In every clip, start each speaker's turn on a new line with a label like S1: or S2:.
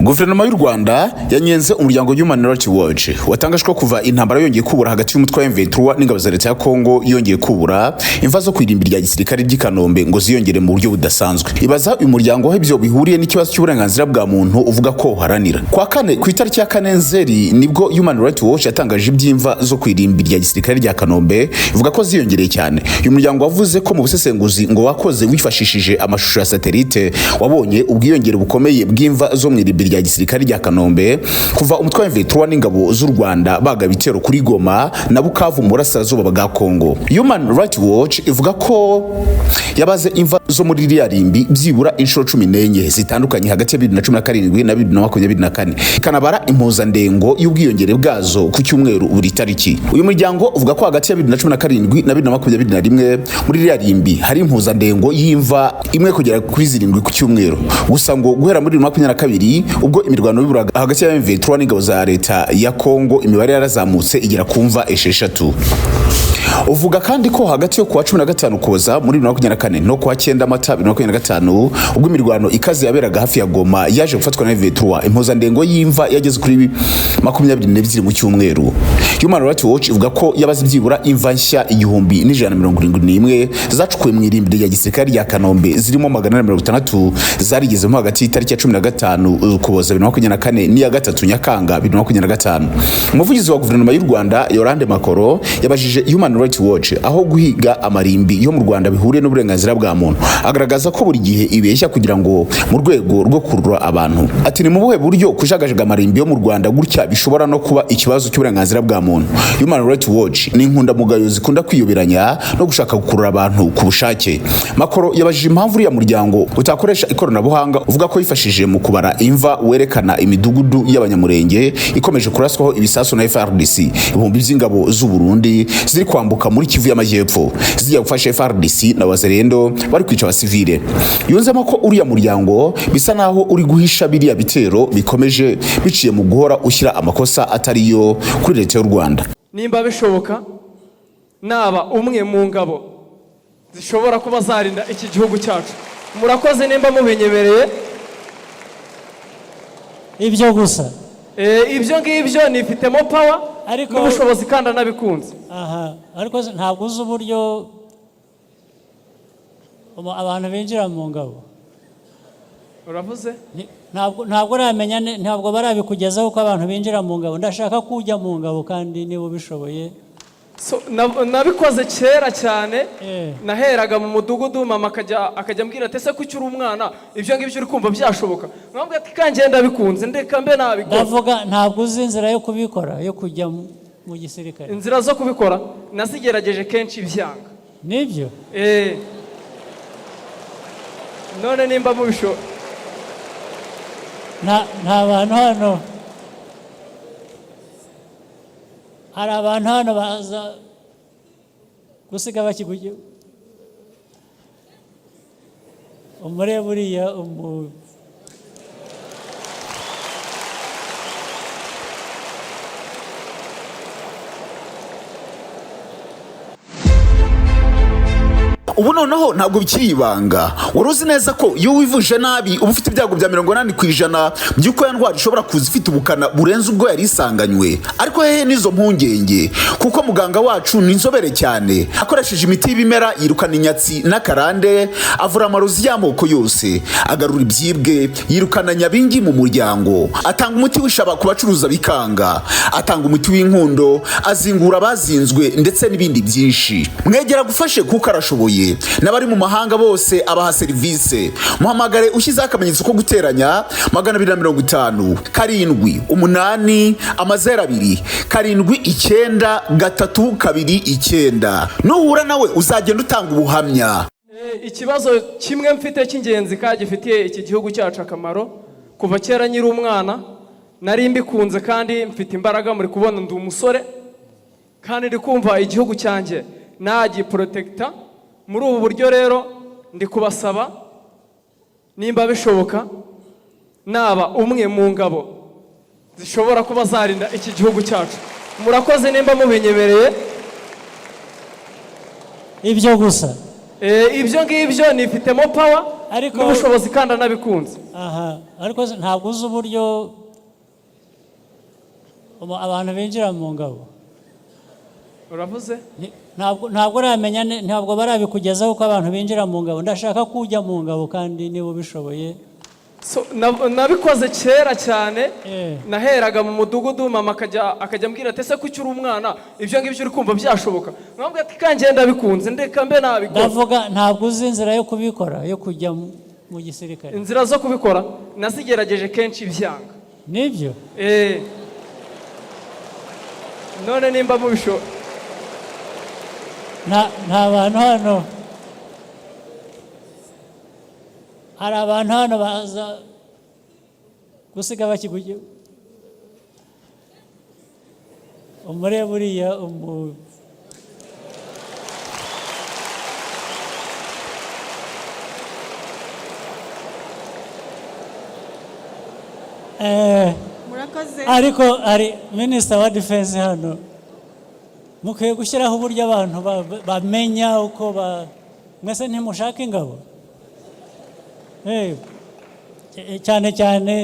S1: Guverinoma y'u Rwanda yanyenze umuryango Human Rights Watch watangaje ko kuva intambara yongeye kubura hagati y'umutwe wa M23 n'ingabo za leta ya Kongo yongeye kubura imva zo kwirimbi rya gisirikare ry'i Kanombe ngo ziyongere mu buryo budasanzwe. Ibaza uyu muryango aho ibyo bihuriye n'ikibazo cy'uburenganzira bwa muntu uvuga ko haranira. Kwa kane ku itariki ya kane Nzeri nibwo Human Rights Watch yatangaje iby'imva zo kwirimbi rya gisirikare rya Kanombe ivuga ko ziyongereye cyane. Uyu muryango wavuze ko mu busesenguzi ngo wakoze wifashishije amashusho ya satellite wabonye ubwiyongere bukomeye bw'imva zo mu irimbi rya gisirikare rya Kanombe kuva umutwe wa M23 n'ingabo z'u Rwanda baga bitero kuri Goma na Bukavu mu burasirazuba bwa Kongo. Human Rights Watch ivuga ko yabaze imva zo muri iriya rimbi byibura inshuro 14 zitandukanye hagati ya 2017 na 2024 ikanabara impuzandengo y'ubwiyongere bwazo ku cyumweru buri tariki. Uyu muryango uvuga ko hagati ya 2017 na 2021 muri iriya rimbi hari impuzandengo y'imva imwe kugera kuri 7 ku cyumweru. Gusa ngo guhera muri 2022 ubwo imirwano y'iburaga hagati ya M23 n'ingabo za leta ya Kongo imibare yarazamutse igera kumva 6. Uvuga kandi ko hagati yo kuwa 15 Ukuboza muri 2024 no kuwa 9 Mata 2025 ubwo imirwano ikazi yaberaga hafi ya Goma yaje gufatwa na M23 impuzandengo y'imva yageze kuri 22 mu cyumweru. Human Rights Watch ivuga ko yabaze byibura imva nshya 1171 zacukuwe mu irimbi rya gisirikare rya Kanombe zirimo 160 zarigezemo hagati y'itariki ya 15 Ukuboza 2024 n'iya 3 Nyakanga 2025. Umuvugizi wa guverinoma y'u Rwanda Makolo yabajije Human Rights Watch aho guhiga amarimbi yo mu Rwanda bihuriye n'uburenganzira bwa muntu, agaragaza ko buri gihe ibeshya kugira ngo mu rwego rwo kurura abantu. Ati ni mu buhe buryo kujagajaga amarimbi yo mu Rwanda gutya bishobora no kuba ikibazo cy'uburenganzira bwa muntu. Human Rights Watch ni inkunda mugayo zikunda kwiyoberanya no gushaka gukurura abantu ku bushake. Makolo yabajije impamvu uriya muryango utakoresha ikoranabuhanga uvuga ko yifashishije mu kubara imva werekana imidugudu y'abanyamurenge ikomeje kuraswaho ibisasu na FRDC ibihumbi by'ingabo z'u Burundi ziri kwambuka muri Kivu y'Amajyepfo zijya gufasha FRDC na Wazalendo bari kwica abasivile. Yunzemo ko uriya muryango bisa naho uri guhisha biriya bitero bikomeje biciye mu guhora ushyira amakosa atariyo kuri leta y'u Rwanda.
S2: Nimba bishoboka naba umwe mu ngabo zishobora kuba zarinda iki gihugu cyacu, murakoze nimba mubinyemereye.
S3: Ibyo gusa
S2: ibyo ngibyo nifitemo power n'ubushobozi kandi nabikunze.
S3: Ariko ntabwo uzi uburyo abantu binjira mu ngabo.
S2: Uravuze?
S3: Ntabwo uramenya, ntabwo barabikugezaho ko abantu binjira mu ngabo. Ndashaka kujya mu ngabo kandi niba ubishoboye.
S2: Nabikoze kera cyane, naheraga mu mudugudu mama akajya ambwira ati ese kuki uri umwana ibyo ngibyo uri kumva byashoboka. Mwambwe ati kangenda bikunze ndeka mbe nabikora.
S3: Ndavuga ntabwo uzi inzira yo kubikora yo kujya mu gisirikare.
S2: Inzira zo kubikora nazigerageje kenshi byanga.
S3: Nibyo?
S2: None nimba mubisho
S3: nta bantu hano, hari abantu hano baza gusiga bakiguye umure buriya
S1: ubu noneho ntabwo bikiri ibanga. Waruzi neza ko iyo wivuje nabi uba ufite ibyago bya 80% by'uko ya ndwara ishobora kuza ifite ubukana burenze ubwo yari isanganywe. Ariko hehe nizo mpungenge, kuko muganga wacu ni inzobere cyane, akoresheje imiti y'ibimera yirukana inyatsi n'akarande, avura amarozi y'amoko yose, agarura ibyibwe, yirukana nyabingi mu muryango, atanga umuti w'ishaba ku bacuruza bikanga, atanga umuti w'inkundo, azingura abazinzwe ndetse n'ibindi byinshi. Mwegera gufashe kuko arashoboye, n'abari mu mahanga bose abaha serivisi. Muhamagare ushyizeho akamenyetso ko guteranya 250 7 8 0 2 7 nuhura nawe uzagenda utanga ubuhamya.
S2: Ikibazo kimwe mfite cy'ingenzi kagifitiye iki gihugu cyacu akamaro kuva kera nyiri umwana nari mbikunze kandi mfite imbaraga. Muri kubona ndi umusore kandi ndi kumva igihugu cyanjye nagiprotecta. Muri ubu buryo rero ndi kubasaba nimba bishoboka naba umwe mu ngabo zishobora kuba zarinda iki gihugu cyacu, murakoze nimba mubinyemereye.
S3: Ibyo gusa
S2: ibyo ngibyo nifitemo power n'ubushobozi kandi anabikunze.
S3: Aha, ariko ntabwo uzi uburyo abantu binjira mu ngabo.
S2: Uravuze?
S3: Ntabwo uramenya, ntabwo barabikugezaho ko abantu binjira mu ngabo. Ndashaka kujya mu ngabo kandi niba ubishoboye.
S2: Nabikoze kera cyane, naheraga mu mudugudu, mama akajya ambwira ati ese kuki uri umwana ibyo ngibyo uri kumva byashoboka, nkambwira ati kangenda bikunze ndeka mbe nabikora.
S3: Ndavuga ntabwo uzi inzira yo kubikora, yo kujya mu gisirikare.
S2: Inzira zo kubikora nazigerageje kenshi byanga.
S3: Nibyo?
S2: None nimba mubisho
S3: nta bantu hano, hari abantu hano baza gusiga bakiguye umureba uriya ariko hari minisita wa defense hano, mukwiye gushyiraho uburyo abantu bamenya uko mwese ntimushaka ingabo, cyane cyane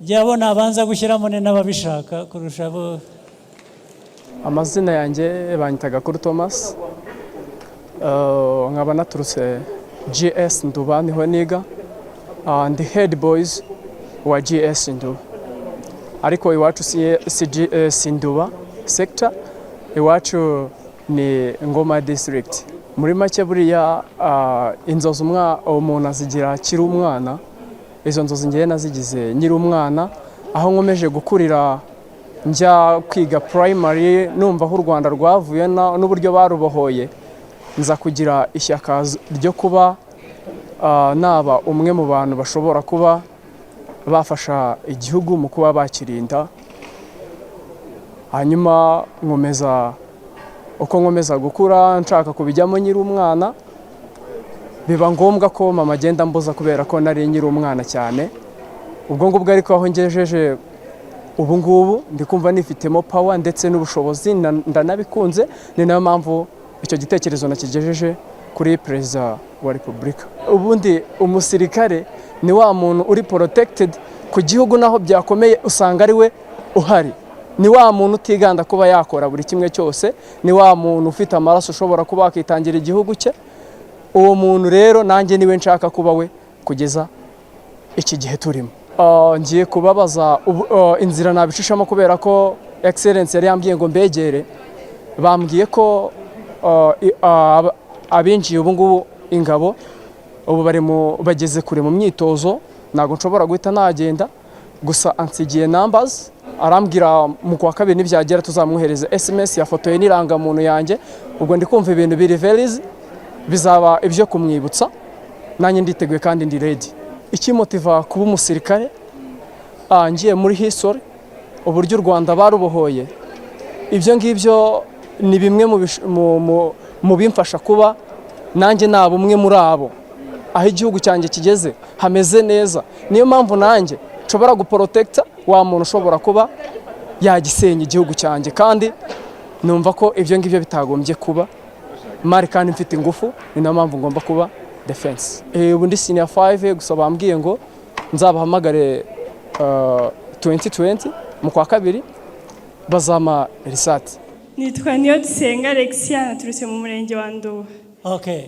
S3: jyabo nabanza gushyiramo n'ababishaka kurusha abo.
S4: Amazina yanjye banyitaga kuri Thomas, nkaba naturutse GS Nduba, niho niga, ndi head boys wa GS Nduba, ariko iwacu si Nduba sector, iwacu ni Ngoma district. Muri make buriya inzozi umuntu azigira akiri umwana, izo nzozi ngiye nazigize nyiri umwana, aho nkomeje gukurira njya kwiga primary, numva aho u Rwanda rwavuye n'uburyo barubohoye, nza kugira ishyaka ryo kuba naba umwe mu bantu bashobora kuba bafasha igihugu mu kuba bakirinda. Hanyuma nkomeza gukura nshaka kubijyamo nyiri umwana, biba ngombwa ko mama agenda mbuza kubera ko nari nyiri umwana cyane. Ubwo ngubwo ariko aho ngejeje ubu ngubu ndi kumva nifitemo power ndetse n'ubushobozi, ndanabikunze, ni nayo mpamvu icyo gitekerezo nakigejeje kuri Perezida wa Repubulika. Ubundi umusirikare ni wa muntu uri protected ku gihugu, naho byakomeye usanga ari we uhari. Ni wa muntu utiganda kuba yakora buri kimwe cyose, ni wa muntu ufite amaraso ushobora kuba akitangira igihugu cye. Uwo muntu rero nanjye niwe nshaka kuba we kugeza iki gihe turimo. Ngiye kubabaza inzira nabishishamo kubera ko excellence yari yambwiye ngo mbegere, bambwiye ko abinjiye ubu ngubu ingabo ubu bageze kure mu myitozo, ntabwo nshobora guhita nagenda, gusa ansigiye numbers, arambwira mu kwa kabiri nibyagera tuzamwohereza SMS yafotoye n'irangamuntu yanjye. Ubwo ndi kumva ibintu biri verizi, bizaba ibyo kumwibutsa, nanjye nditeguye kandi ndi ready. Ikimotiva kuba umusirikare, ngiye muri history, uburyo u Rwanda barubohoye, ibyo ngibyo ni bimwe mu bimfasha kuba nanjye naba umwe muri abo, aho igihugu cyanjye kigeze hameze neza. Niyo mpamvu nanjye nshobora guprotecta wa muntu ushobora kuba yagisenya igihugu cyanjye, kandi numva ko ibyo ngibyo bitagombye kuba mari, kandi mfite ingufu, ni nayo mpamvu ngomba kuba defense. Ubu ndi senior 5, gusa bambwiye ngo nzabahamagare 2020 mu kwa kabiri bazama risati.
S5: Nitwa Niyodusenga Alexia, naturutse mu murenge wa Nduba.
S3: Okay.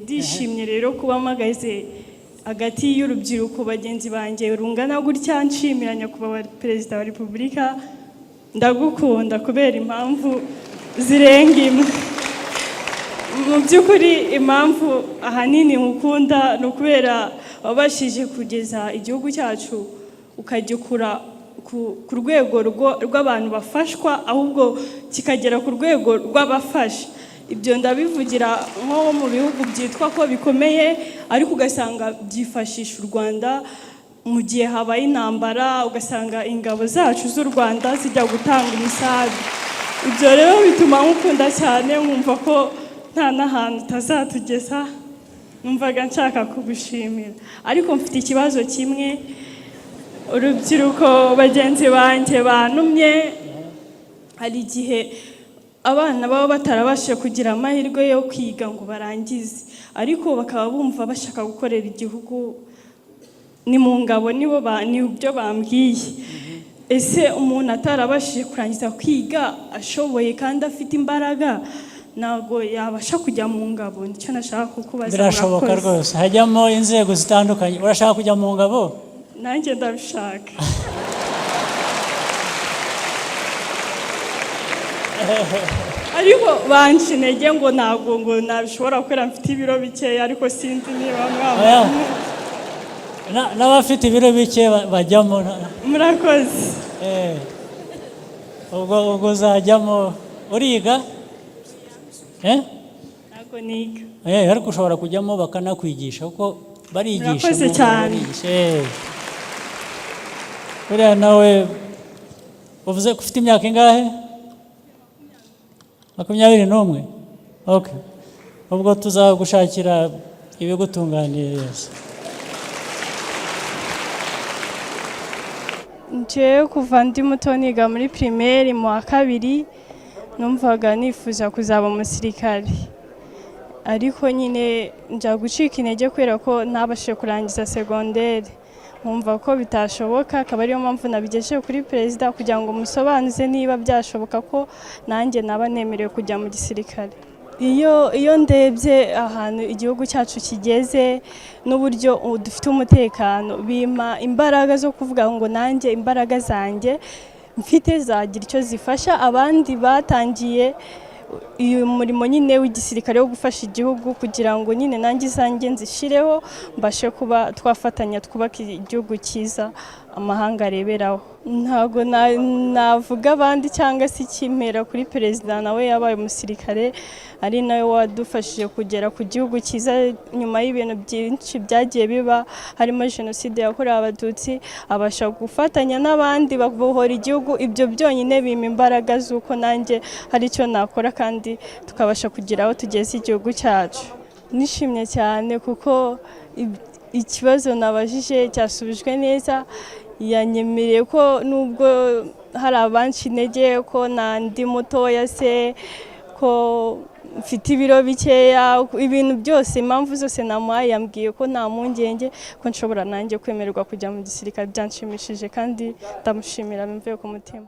S5: Ndishimye rero kuba mpagaze hagati y'urubyiruko bagenzi banjye rungana gutya, nshimira nyakubahwa Perezida wa Repubulika. Ndagukunda kubera impamvu zirenga imwe. Mu by'ukuri impamvu ahanini mukunda ni ukubera wabashije kugeza igihugu cyacu ukagikura ku rwego rw'abantu bafashwa, ahubwo kikagera ku rwego rw'abafasha. Ibyo ndabivugira nko mu bihugu byitwa ko bikomeye, ariko ugasanga byifashisha u Rwanda mu gihe habaye intambara, ugasanga ingabo zacu z'u Rwanda zijya gutanga imisaada. Ibyo rero bituma nkukunda cyane, nkumva ko nta n'ahantu utazatugeza. Numvaga nshaka kugushimira, ariko mfite ikibazo kimwe. Urubyiruko bagenzi banjye bantumye, hari igihe abana baba batarabashe kugira amahirwe yo kwiga ngo barangize, ariko bakaba bumva bashaka gukorera igihugu ni mu ngabo ni byo bambwiye. Ese umuntu atarabashije kurangiza kwiga ashoboye kandi afite imbaraga ntabwo yabasha kujya mu ngabo? Nicyo nashaka kukubaza.
S3: Birashoboka rwose, hajyamo inzego zitandukanye. Urashaka kujya mu ngabo?
S5: Nanjye ndabishaka. Ariko banshi intege ngo ntabwo ngo nabishobora kubera mfite ibiro bikeya, ariko sinzi niba mwaba
S3: n'abafite ibiro bike bajyamo.
S5: Murakoze.
S3: Ubwo uzajyamo. Uriga?
S5: Ntabwo niga.
S3: Ariko ushobora kujyamo bakanakwigisha kuko barigisha.
S5: Murakoze cyane.
S3: Buriya nawe uvuze ko ufite imyaka ingahe? 21. Okay. Ubwo tuzagushakira ibigutunganiye yose.
S5: Nje kuva ndi muto niga muri primaire mu wa 2 numvaga nifuza kuzaba umusirikare, ariko nyine nja gucika intege kubera ko ntabashe kurangiza secondaire. Nkumva ko bitashoboka, akaba ariyo mpamvu nabigejeje kuri perezida kugira ngo musobanuze niba byashoboka ko nanjye naba nemerewe kujya mu gisirikare. Iyo ndebye ahantu igihugu cyacu kigeze n'uburyo dufite umutekano, bima imbaraga zo kuvuga ngo nanjye imbaraga zanjye mfite zagira icyo zifasha abandi batangiye uyu murimo nyine w'igisirikare wo gufasha igihugu, kugira ngo nyine nanjye izanjye nzishireho mbashe kuba twafatanya twubaka igihugu cyiza amahanga areberaho. Ntabwo navuga abandi cyangwa se ikimera kuri perezida, nawe yabaye umusirikare ari nawe wadufashije kugera ku gihugu cyiza nyuma y'ibintu byinshi byagiye biba, harimo jenoside yakorewe abatutsi, abasha gufatanya n'abandi babohora igihugu. Ibyo byonyine bima imbaraga z'uko nanjye hari icyo nakora kandi tukabasha kugira aho tugeze igihugu cyacu. Nishimye cyane kuko ikibazo nabajije cyasubijwe neza. Yanyemereye ko nubwo hari abanshi intege ko nandi mutoya se ko mfite ibiro bikeya, ibintu byose, impamvu zose namuhaye, yambwiye ko nta mpungenge ko nshobora nanjye kwemererwa kujya mu gisirikare. Byanshimishije kandi ndamushimira bimvuye ku mutima.